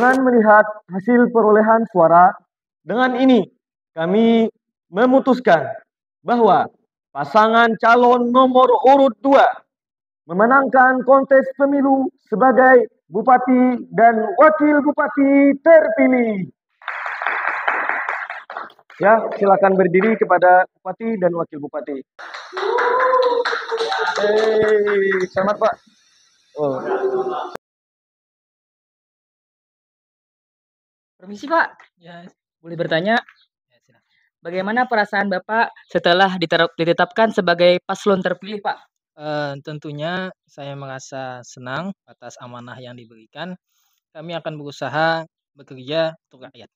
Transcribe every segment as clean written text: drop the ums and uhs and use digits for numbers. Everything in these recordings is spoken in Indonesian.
Dengan melihat hasil perolehan suara, dengan ini kami memutuskan bahwa pasangan calon nomor urut 2 memenangkan kontes pemilu sebagai Bupati dan Wakil Bupati terpilih. Ya, silakan berdiri kepada Bupati dan Wakil Bupati. Selamat Pak. Oh. Permisi Pak, ya, boleh bertanya? Bagaimana perasaan Bapak setelah ditetapkan sebagai paslon terpilih Pak? Tentunya saya merasa senang atas amanah yang diberikan. Kami akan berusaha bekerja untuk rakyat.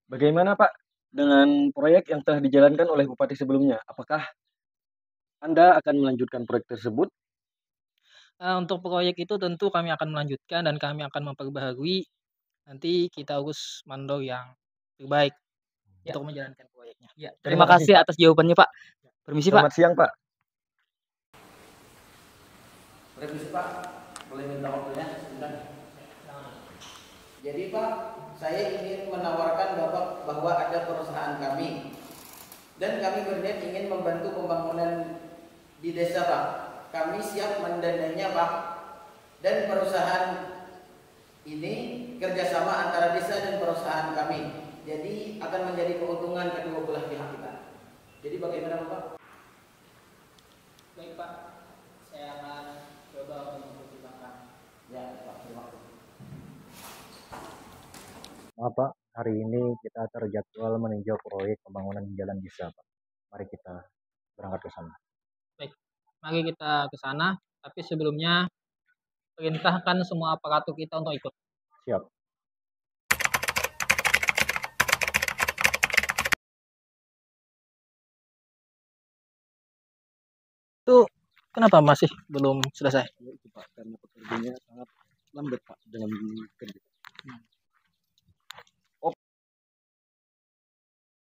Bagaimana Pak dengan proyek yang telah dijalankan oleh Bupati sebelumnya? Apakah Anda akan melanjutkan proyek tersebut? Untuk proyek itu tentu kami akan melanjutkan dan kami akan memperbaharui. Nanti kita urus mandor yang terbaik untuk menjalankan proyeknya. Ya, terima kasih atas jawabannya Pak. Permisi Pak. Selamat siang Pak. Permisi Pak, boleh minta waktunya sebentar. Jadi Pak, saya ingin menawarkan Bapak bahwa ada perusahaan kami dan kami berniat ingin membantu pembangunan di desa Pak. Kami siap mendanainya Pak, dan perusahaan ini kerjasama antara desa dan perusahaan kami. Jadi akan menjadi keuntungan kedua belah pihak kita. Jadi bagaimana Bapak? Baik Pak, saya akan coba untuk mempertimbangkan. Ya Pak, terima kasih. Maaf Pak, hari ini kita terjadwal meninjau proyek pembangunan jalan desa Pak. Mari kita berangkat ke sana. Baik, mari kita ke sana. Tapi sebelumnya perintahkan semua aparatur kita untuk ikut. Siap. Itu kenapa masih belum selesai? Itu Pak, karena pekerjanya sangat lambat Pak dengan kerja.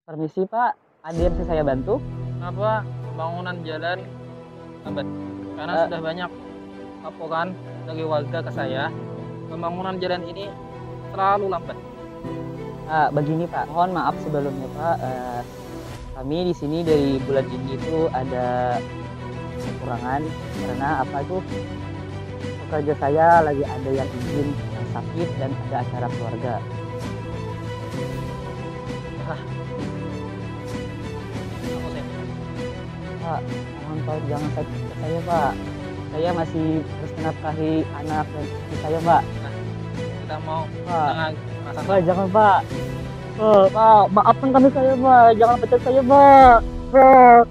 Permisi Pak, ada yang bisa saya bantu? Kenapa pembangunan jalan lambat? Karena sudah banyak laporan dari warga ke saya, pembangunan jalan ini terlalu lambat. Begini Pak, mohon maaf sebelumnya Pak. Kami di sini dari bulan ini itu ada kekurangan karena apa itu pekerja saya lagi ada yang izin sakit dan ada acara keluarga. Pak, mohon Pak jangan sakit ke saya Pak. Saya masih terus menafkahi anak dan istri saya Pak. Kita mau Pak, dengan Pak jangan Pak. Pak, maafkan kami saya Pak, jangan pecat saya Pak. Pak.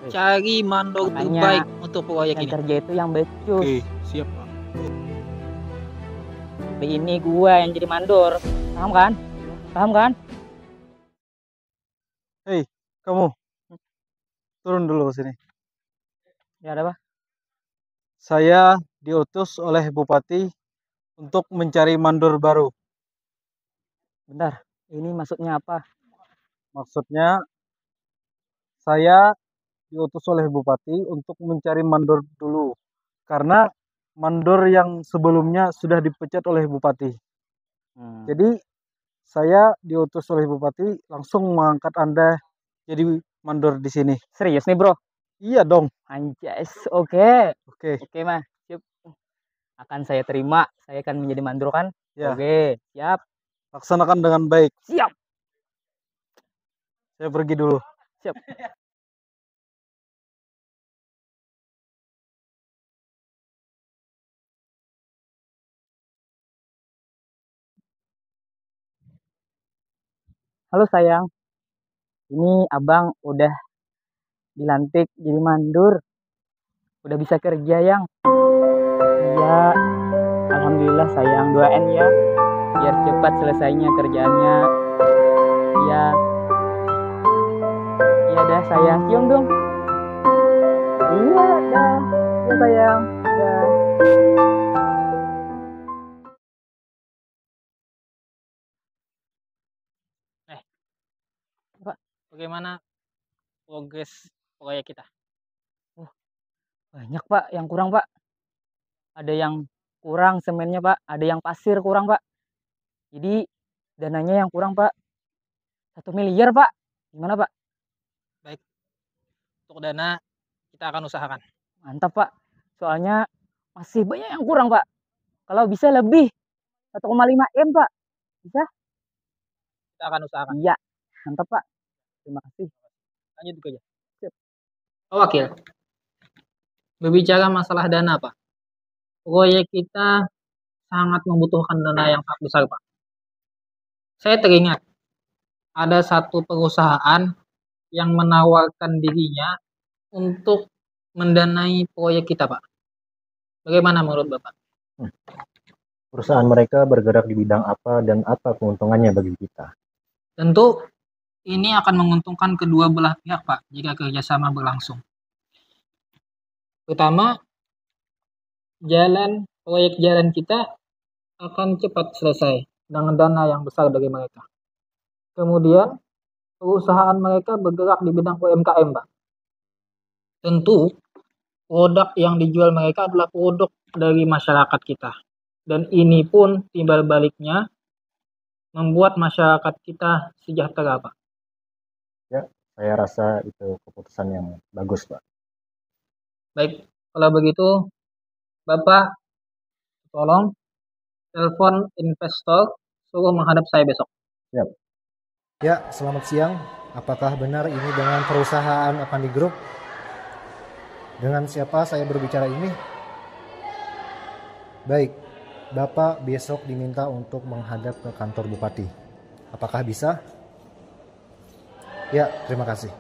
cari mandor terbaik untuk proyek yang ini. kerja itu yang becus. Oke, siap Pak. Ini gua yang jadi mandor. Paham kan? Paham kan? Hei, kamu turun dulu ke sini. Ya ada Pak. Saya diutus oleh Bupati untuk mencari mandor baru. Bentar, ini maksudnya apa? Maksudnya saya diutus oleh Bupati untuk mencari mandor dulu. Karena mandor yang sebelumnya sudah dipecat oleh Bupati. Jadi saya diutus oleh Bupati langsung mengangkat Anda jadi mandor di sini. Serius nih bro? Iya dong. Anjas, oke. Oke. Oke mah, siap. Akan saya terima, saya akan menjadi mandor kan? Ya. Oke, siap. Laksanakan dengan baik. Siap. Saya pergi dulu. Siap. Halo sayang, ini abang udah dilantik jadi mandor, udah bisa kerja yang. Iya, alhamdulillah sayang, doain ya, biar cepat selesainya kerjaannya. Iya, iya dah sayang, cium dong. Iya dah, ya sayang, dah. Bagaimana progres proyek kita? Banyak Pak yang kurang Pak. Ada yang kurang semennya Pak, ada yang pasir kurang Pak. Jadi dananya yang kurang Pak. 1 miliar Pak. Gimana Pak? Baik, untuk dana kita akan usahakan. Mantap Pak. Soalnya masih banyak yang kurang Pak. Kalau bisa lebih 1,5 M Pak. Bisa? Kita akan usahakan. Iya. Mantap Pak. Terima kasih. Lanjut aja. Siap. Oh, Wakil, berbicara masalah dana Pak, proyek kita sangat membutuhkan dana yang sangat besar Pak. Saya teringat ada satu perusahaan yang menawarkan dirinya untuk mendanai proyek kita Pak. Bagaimana menurut Bapak? Perusahaan mereka bergerak di bidang apa dan apa keuntungannya bagi kita? Tentu ini akan menguntungkan kedua belah pihak Pak jika kerjasama berlangsung. Pertama, proyek jalan kita akan cepat selesai dengan dana yang besar dari mereka. Kemudian, perusahaan mereka bergerak di bidang UMKM Pak. Tentu, produk yang dijual mereka adalah produk dari masyarakat kita. Dan ini pun timbal baliknya membuat masyarakat kita sejahtera Pak. Ya, saya rasa itu keputusan yang bagus Pak. Baik, kalau begitu Bapak tolong telepon investor suruh menghadap saya besok. Siap. Ya, selamat siang. Apakah benar ini dengan perusahaan Avandi Group? Dengan siapa saya berbicara ini? Baik, Bapak besok diminta untuk menghadap ke kantor Bupati. Apakah bisa? Ya, terima kasih.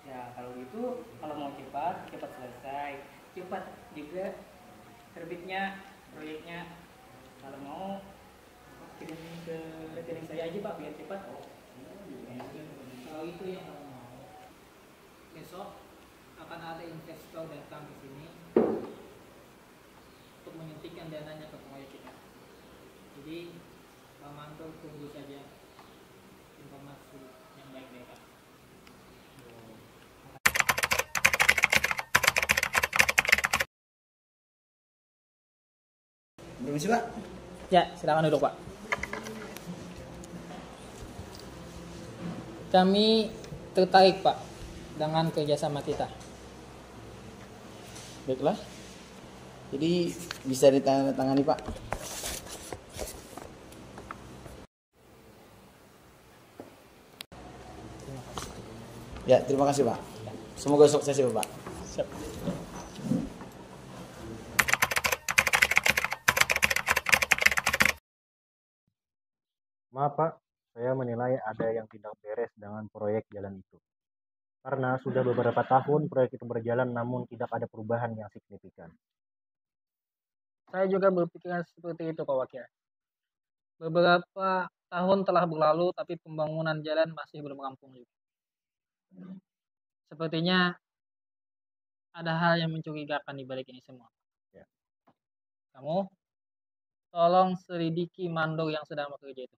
Ya kalau gitu, kalau mau cepat selesai, cepat juga terbitnya proyeknya. Kalau mau kirim ke rekening saya aja Pak biar cepat. Kalau itu yang kamu mau, besok akan ada investor datang ke sini untuk menyuntikkan dananya ke proyek kita. Jadi Pak Manto tunggu saja informasi yang baik-baik Pak. Permisi Pak. Ya, silakan duduk Pak. Kami tertarik Pak dengan kerjasama kita. Baiklah. Jadi bisa ditandatangani Pak. Ya, terima kasih Pak. Semoga sukses ya Pak. Siap. Maaf Pak, saya menilai ada yang tidak beres dengan proyek jalan itu. Karena sudah beberapa tahun proyek itu berjalan namun tidak ada perubahan yang signifikan. Saya juga berpikiran seperti itu Pak Wakil. Beberapa tahun telah berlalu tapi pembangunan jalan masih belum rampung juga. Sepertinya ada hal yang mencurigakan di balik ini semua. Ya. Kamu tolong selidiki mandor yang sedang bekerja itu.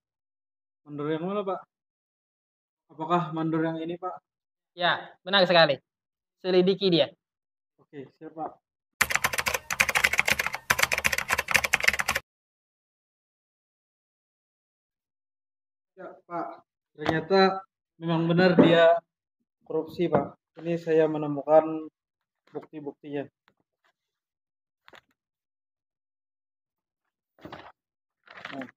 Mandor yang mana Pak? Apakah mandor yang ini Pak? Ya, benar sekali. Selidiki dia. Oke, siap Pak. Ya Pak, ternyata memang benar dia korupsi Pak. Ini saya menemukan bukti-buktinya. Nah,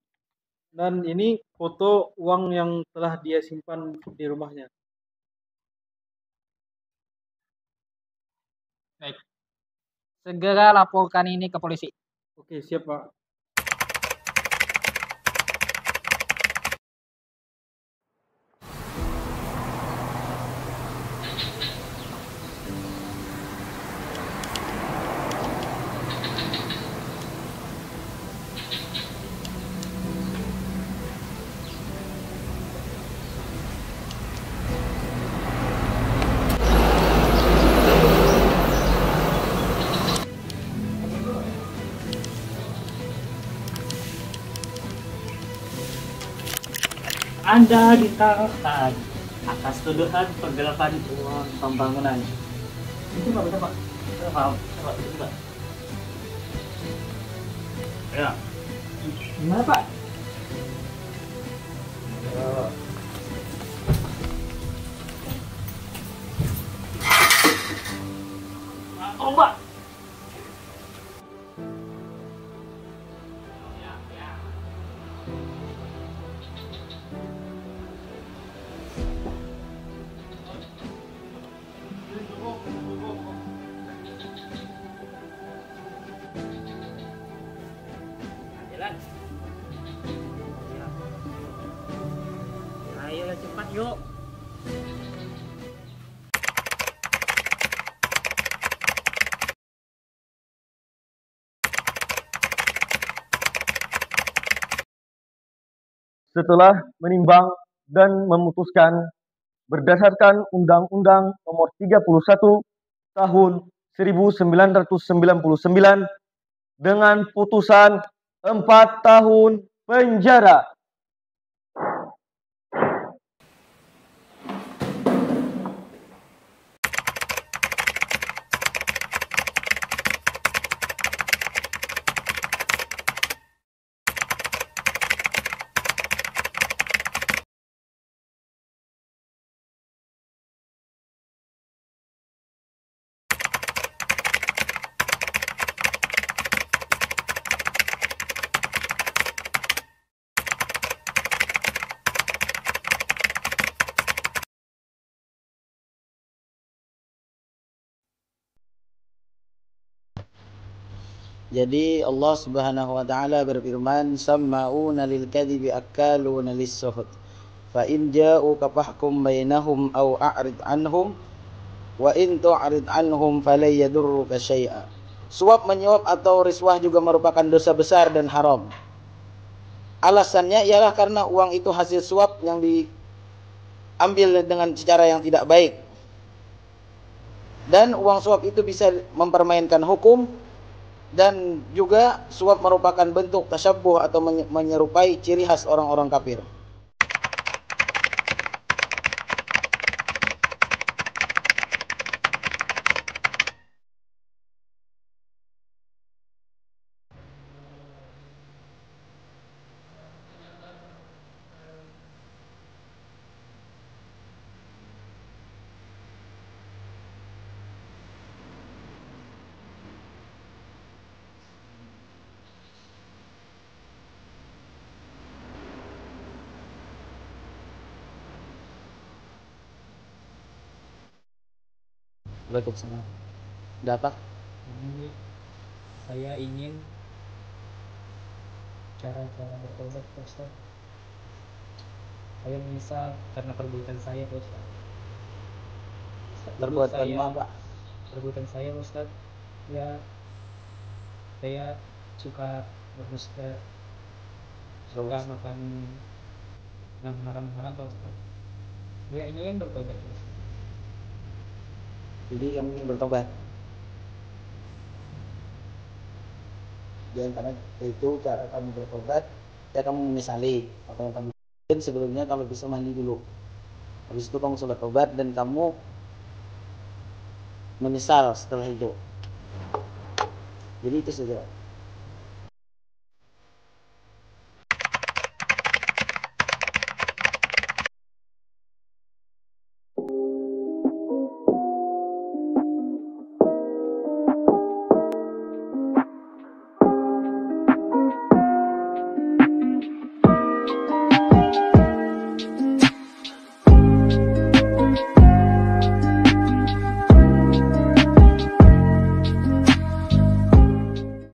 dan ini foto uang yang telah dia simpan di rumahnya. Baik. Segera laporkan ini ke polisi. Oke, siap Pak. Anda ditahan atas tuduhan penggelapan uang pembangunan. Itu Pak, betul Pak. Pak, itu Pak. Ya. Gimana Pak? Oh, Pak. Jalan. Ayolah cepat yuk. Setelah menimbang dan memutuskan berdasarkan Undang-Undang Nomor 31 Tahun 1999 dengan putusan 4 tahun penjara. Jadi Allah Subhanahu wa taala berfirman, "Samma'una lil kadhibi akaluna lis suhud. Fa in ja'uka fahkum bainahum aw a'rid anhum wa in tu'rid anhum falay yadurruka syai'a." Suap menyuap atau riswah juga merupakan dosa besar dan haram. Alasannya ialah karena uang itu hasil suap yang diambil dengan cara yang tidak baik. Dan uang suap itu bisa mempermainkan hukum. Dan juga suap merupakan bentuk tasyabbuh atau menyerupai ciri khas orang-orang kafir. Waalaikumsalam. Ada apa? Ini saya ingin cara-cara bertobat Pak Ustaz. Saya menyesal karena perbuatan saya Pak Ustaz. Perbuatan apa? Perbuatan saya Pak Ustaz. Ya, saya suka berdusta, suka makan yang haram-haram Pak Ustaz. Saya ingin bertobat Pak Ustaz. Jadi kamu ingin bertobat. Dan karena itu cara kamu bertobat, ya kamu menyesali apa yang kamu lakukan sebelumnya. Kamu bisa mandi dulu. Habis itu kamu sholat tobat dan kamu menyesal setelah itu. Jadi itu saja.